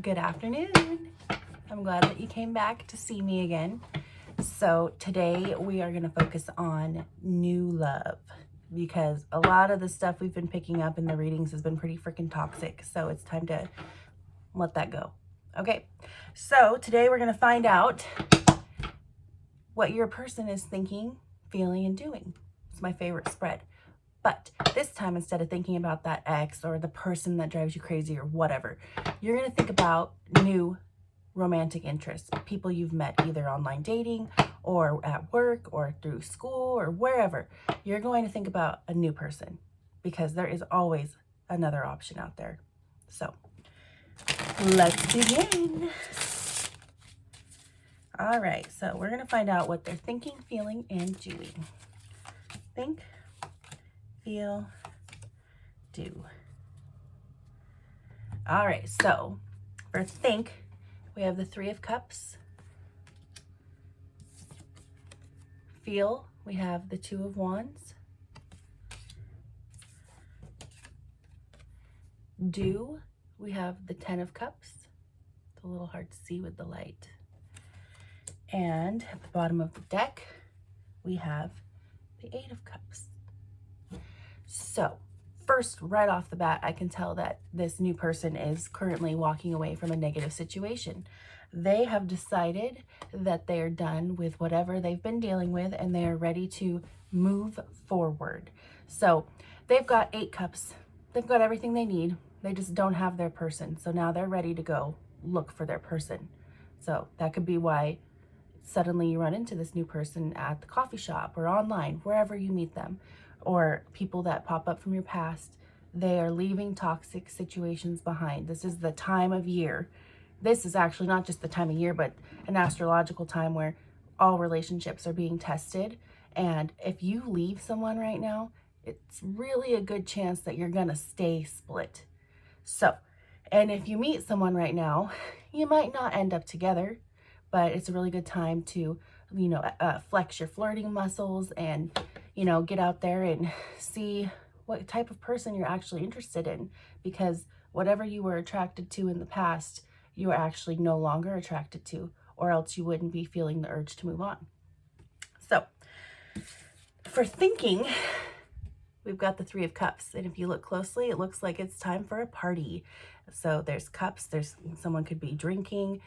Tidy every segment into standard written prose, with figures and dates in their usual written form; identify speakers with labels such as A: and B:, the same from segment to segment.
A: Good afternoon. I'm glad that you came back to see me again. So today we are going to focus on new love because a lot of the stuff we've been picking up in the readings has been pretty freaking toxic. So it's time to let that go. Okay, so today we're going to find out what your person is thinking, feeling, and doing. It's my favorite spread. But this time, instead of thinking about that ex or the person that drives you crazy or whatever, you're going to think about new romantic interests, people you've met either online dating or at work or through school or wherever. You're going to think about a new person because there is always another option out there. So let's begin. All right, so we're going to find out what they're thinking, feeling, and doing. Think, feel, do. All right, so for think, we have the Three of Cups. Feel, we have the Two of Wands. Do, we have the Ten of Cups. It's a little hard to see with the light. And at the bottom of the deck, we have the Eight of Cups. So first, right off the bat, I can tell that this new person is currently walking away from a negative situation. They have decided that they are done with whatever they've been dealing with and they are ready to move forward. So they've got 8 cups. They've got everything they need. They just don't have their person. So now they're ready to go look for their person. So that could be why suddenly you run into this new person at the coffee shop or online, wherever you meet them, or people that pop up from your past. They are leaving toxic situations behind. This is the time of year. This is actually not just the time of year, but an astrological time where all relationships are being tested. And if you leave someone right now, it's really a good chance that you're gonna stay split. So, and if you meet someone right now, you might not end up together, but it's a really good time to, flex your flirting muscles and, get out there and see what type of person you're actually interested in, because whatever you were attracted to in the past, you are actually no longer attracted to, or else you wouldn't be feeling the urge to move on. So for thinking, we've got the Three of Cups, and if you look closely, it looks like it's time for a party. So there's cups, there's someone could be drinking,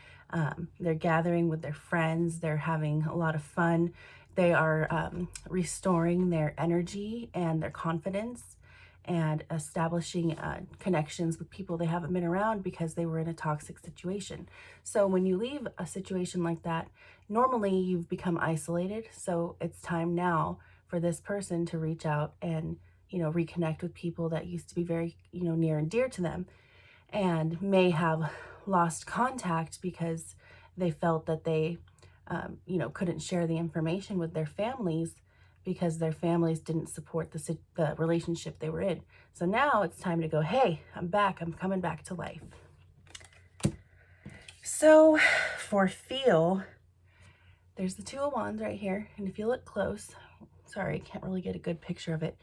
A: they're gathering with their friends, they're having a lot of fun, they are restoring their energy and their confidence and establishing connections with people they haven't been around because they were in a toxic situation. So when you leave a situation like that, normally you've become isolated, so it's time now for this person to reach out and reconnect with people that used to be very, near and dear to them, and may have lost contact because they felt that they, couldn't share the information with their families because their families didn't support the relationship they were in. So now it's time to go, hey, I'm back. I'm coming back to life. So for feel, there's the Two of Wands right here. And if you look close, sorry, I can't really get a good picture of it.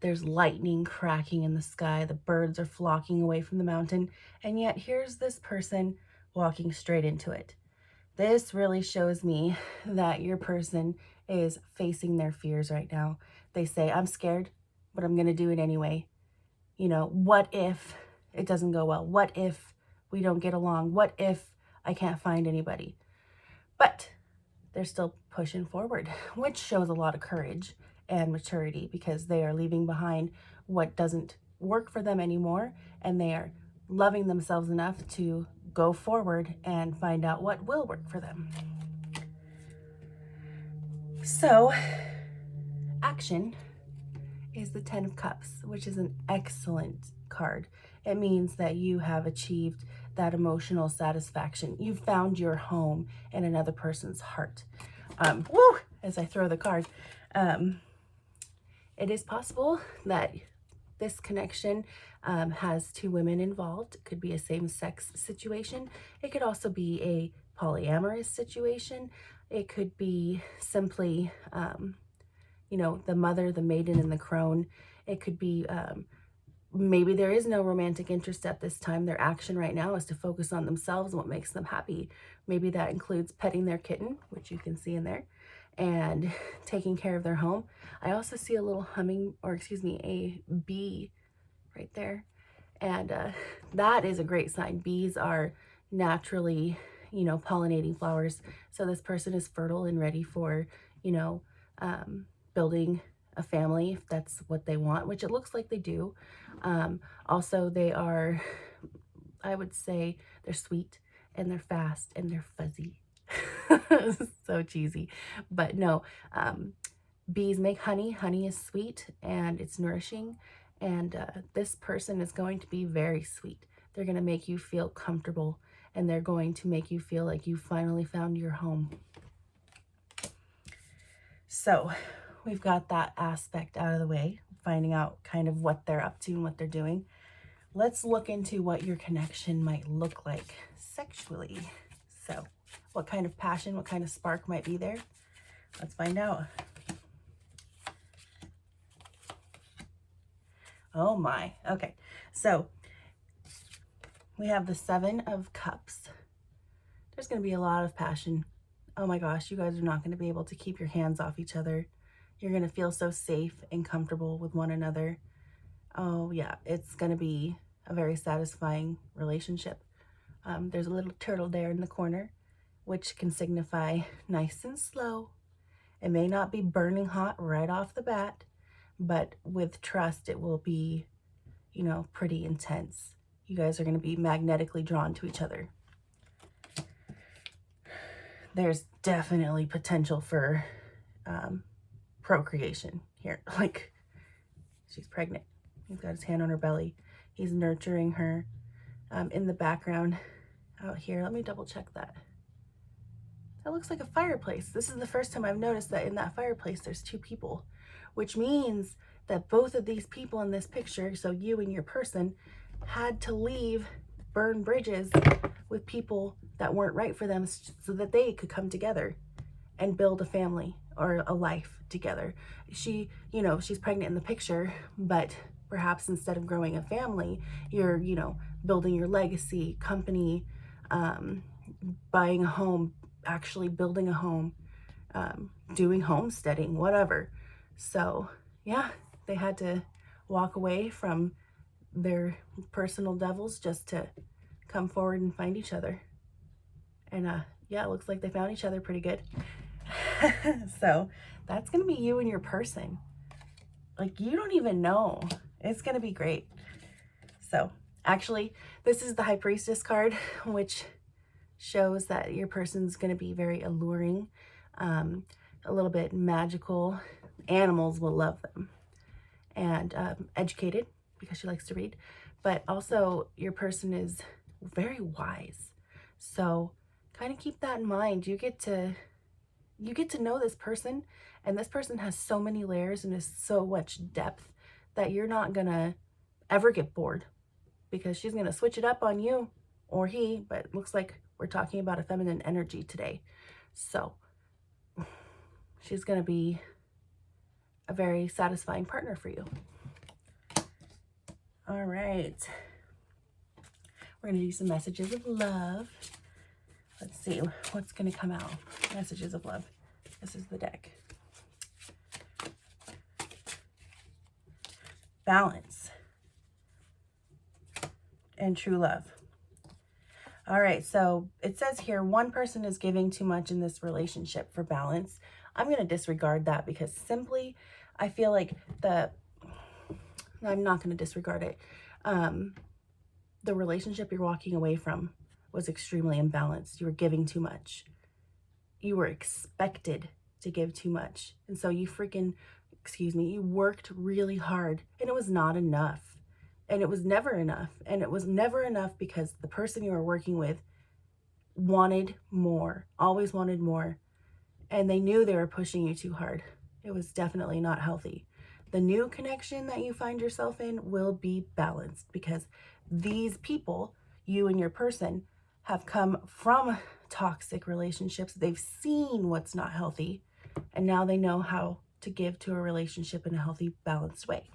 A: There's lightning cracking in the sky. The birds are flocking away from the mountain. And yet here's this person walking straight into it. This really shows me that your person is facing their fears right now. They say, I'm scared, but I'm going to do it anyway. What if it doesn't go well? What if we don't get along? What if I can't find anybody? But they're still pushing forward, which shows a lot of courage and maturity because they are leaving behind what doesn't work for them anymore, and they are loving themselves enough to go forward and find out what will work for them. So action is the Ten of Cups, which is an excellent card. It means that you have achieved that emotional satisfaction. You've found your home in another person's heart. As I throw the card, it is possible that this connection has 2 women involved. It could be a same-sex situation. It could also be a polyamorous situation. It could be simply, the mother, the maiden, and the crone. It could be maybe there is no romantic interest at this time. Their action right now is to focus on themselves and what makes them happy. Maybe that includes petting their kitten, which you can see in there, and taking care of their home. I also see a little a bee right there. And that is a great sign. Bees are naturally, pollinating flowers. So this person is fertile and ready for, building a family if that's what they want, which it looks like they do. Also, they are, I would say, they're sweet and they're fast and they're fuzzy. So cheesy. But no, bees make honey. Honey is sweet and it's nourishing. And this person is going to be very sweet. They're going to make you feel comfortable and they're going to make you feel like you finally found your home. So we've got that aspect out of the way, finding out kind of what they're up to and what they're doing. Let's look into what your connection might look like sexually. So what kind of passion, what kind of spark might be there? Let's find out. Oh my, okay. So we have the 7 of Cups. There's going to be a lot of passion. Oh my gosh, you guys are not going to be able to keep your hands off each other. You're going to feel so safe and comfortable with one another. Oh yeah, it's going to be a very satisfying relationship. There's a little turtle there in the corner, which can signify nice and slow. It may not be burning hot right off the bat, but with trust, it will be, pretty intense. You guys are going to be magnetically drawn to each other. There's definitely potential for procreation here. Like, she's pregnant. He's got his hand on her belly. He's nurturing her. In the background out here, let me double check that. That looks like a fireplace. This is the first time I've noticed that in that fireplace there's 2 people, which means that both of these people in this picture, so you and your person, had to burn bridges with people that weren't right for them so that they could come together and build a family or a life together. She's pregnant in the picture, but perhaps instead of growing a family, you're, building your legacy, company, buying a home, actually building a home, doing homesteading, whatever. So yeah, they had to walk away from their personal devils just to come forward and find each other. And yeah, it looks like they found each other pretty good. So that's gonna be you and your person. Like, you don't even know. It's gonna be great. So actually, this is the High Priestess card, which shows that your person's going to be very alluring, a little bit magical. Animals will love them. And educated, because she likes to read. But also, your person is very wise. So kind of keep that in mind. You get to know this person, and this person has so many layers and is so much depth that you're not going to ever get bored, because she's going to switch it up on you or he, but it looks like we're talking about a feminine energy today. So she's going to be a very satisfying partner for you. All right. We're going to do some messages of love. Let's see what's going to come out. Messages of love. This is the deck. Balance and true love. All right, so it says here, one person is giving too much in this relationship for balance. I'm going to disregard that, because simply I feel like I'm not going to disregard it. The relationship you're walking away from was extremely imbalanced. You were giving too much. You were expected to give too much. And so you you worked really hard, and it was not enough. And it was never enough. And it was never enough because the person you were working with wanted more, always wanted more. And they knew they were pushing you too hard. It was definitely not healthy. The new connection that you find yourself in will be balanced, because these people, you and your person, have come from toxic relationships. They've seen what's not healthy, and now they know how to give to a relationship in a healthy, balanced way.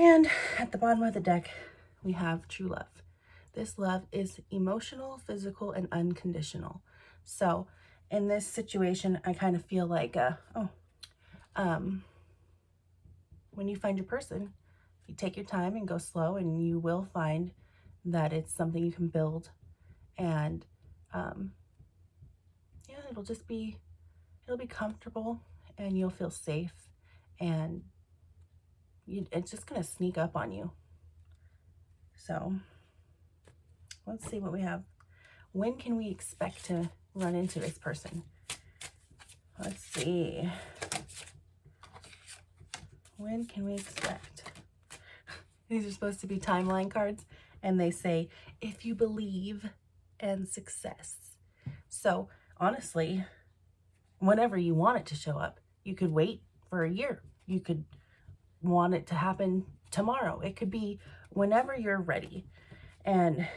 A: And at the bottom of the deck, we have true love. This love is emotional, physical, and unconditional. So in this situation, I kind of feel like, when you find your person, you take your time and go slow, and you will find that it's something you can build. And yeah, it'll be comfortable, and you'll feel safe, and it's just going to sneak up on you. So let's see what we have. When can we expect to run into this person? Let's see. When can we expect? These are supposed to be timeline cards, and they say, if you believe, and success. So honestly, whenever you want it to show up, you could wait for a year. You could want it to happen tomorrow. It could be whenever you're ready. And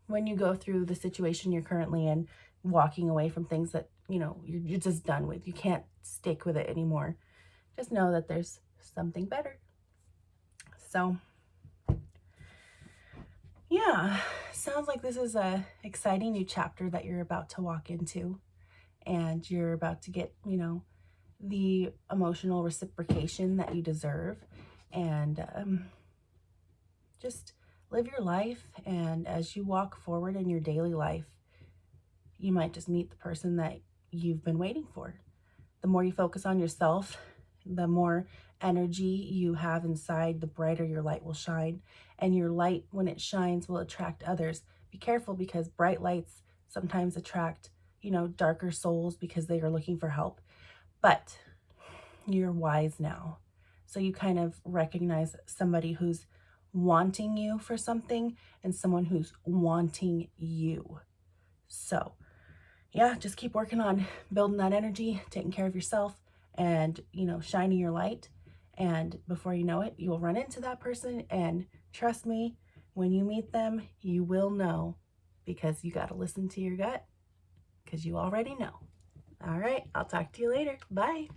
A: when you go through the situation you're currently in, walking away from things that, you're just done with, you can't stick with it anymore, just know that there's something better. So yeah, sounds like this is a exciting new chapter that you're about to walk into, and you're about to get, the emotional reciprocation that you deserve. And just live your life. And as you walk forward in your daily life, you might just meet the person that you've been waiting for. The more you focus on yourself, the more energy you have inside, the brighter your light will shine. And your light, when it shines, will attract others. Be careful, because bright lights sometimes attract, darker souls because they are looking for help. But you're wise now. So you kind of recognize somebody who's wanting you for something and someone who's wanting you. So yeah, just keep working on building that energy, taking care of yourself, and, shining your light. And before you know it, you'll run into that person. And trust me, when you meet them, you will know, because you got to listen to your gut, because you already know. All right, I'll talk to you later. Bye.